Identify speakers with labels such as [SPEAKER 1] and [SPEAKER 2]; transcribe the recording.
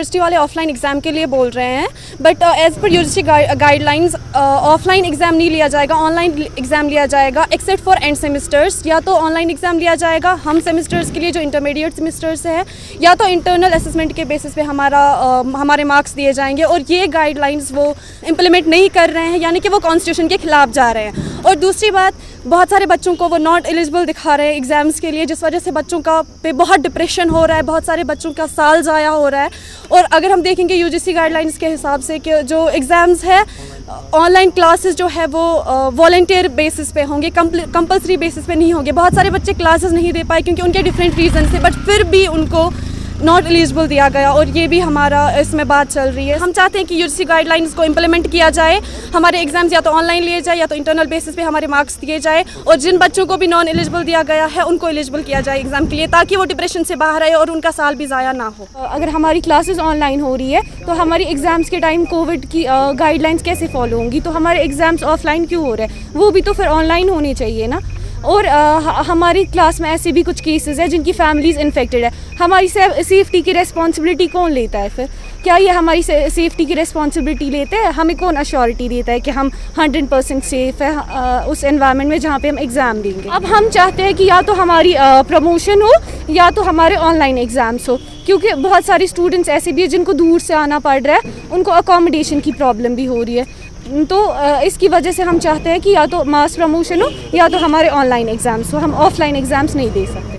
[SPEAKER 1] University वाले offline exam के लिए बोल रहे हैं, but as per university guidelines offline exam नहीं लिया जाएगा, ऑनलाइन एग्ज़ाम लिया जाएगा एक्सेप्ट फॉर एंड सेमेस्टर्स। या तो ऑनलाइन एग्ज़ाम लिया जाएगा हम सेमेस्टर्स के लिए जो इंटरमीडिएट सेमेस्टर्स है, या तो इंटरनल असेसमेंट के बेसिस पे हमारे मार्क्स दिए जाएंगे। और ये गाइडलाइंस वो इम्प्लीमेंट नहीं कर रहे हैं, यानी कि वो कॉन्स्टिट्यूशन के खिलाफ जा रहे हैं। और दूसरी बात, बहुत सारे बच्चों को वो नॉट एलिजिबल दिखा रहे हैं एग्ज़ाम्स के लिए, जिस वजह से बच्चों का पे बहुत डिप्रेशन हो रहा है, बहुत सारे बच्चों का साल ज़ाया हो रहा है। और अगर हम देखेंगे यूजीसी गाइडलाइंस के हिसाब से कि जो एग्ज़ाम्स है ऑनलाइन क्लासेस जो है वो वॉलंटियर बेसिस पे होंगे, कंपल्सरी बेसिस पे नहीं होंगे। बहुत सारे बच्चे क्लासेस नहीं दे पाए क्योंकि उनके डिफरेंट रीज़न थे, बट फिर भी उनको नॉट एलिजिबल दिया गया। और ये भी हमारा इसमें बात चल रही है। हम चाहते हैं कि यूजीसी गाइडलाइंस को इम्प्लीमेंट किया जाए, हमारे एग्ज़ाम्स या तो ऑनलाइन लिए जाए या तो इंटरनल बेसिस पे हमारे मार्क्स दिए जाए, और जिन बच्चों को भी नॉन एलिजिबल दिया गया है उनको एलिजिबल किया जाए एग्ज़ाम के लिए, ताकि वो डिप्रेशन से बाहर आए और उनका साल भी ज़ाया ना हो। अगर हमारी क्लासेस ऑनलाइन हो रही है तो हमारी एग्ज़ाम्स के टाइम कोविड की गाइडलाइंस कैसे फॉलो होंगी? तो हमारे एग्ज़ाम्स ऑफलाइन क्यों हो रहे हैं? वो भी तो फिर ऑनलाइन होनी चाहिए ना। और हमारी क्लास में ऐसे भी कुछ केसेस हैं जिनकी फैमिलीज़ इन्फेक्टेड है। हमारी सेफ्टी की रिस्पॉन्सिबिलिटी कौन लेता है फिर? क्या ये हमारी सेफ्टी की रिस्पॉन्सिबिलिटी लेते हैं? हमें कौन अश्योरिटी देता है कि हम 100% सेफ़ है उस एनवायरनमेंट में जहाँ पे हम एग्ज़ाम देंगे? अब हम चाहते हैं कि या तो हमारी प्रमोशन हो या तो हमारे ऑनलाइन एग्ज़ाम्स हो, क्योंकि बहुत सारे स्टूडेंट्स ऐसे भी हैं जिनको दूर से आना पड़ रहा है, उनको अकोमोडेशन की प्रॉब्लम भी हो रही है। तो इसकी वजह से हम चाहते हैं कि या तो मास प्रमोशन हो या तो हमारे ऑनलाइन एग्ज़ाम्स हो, हम ऑफलाइन एग्ज़ाम्स नहीं दे सकते।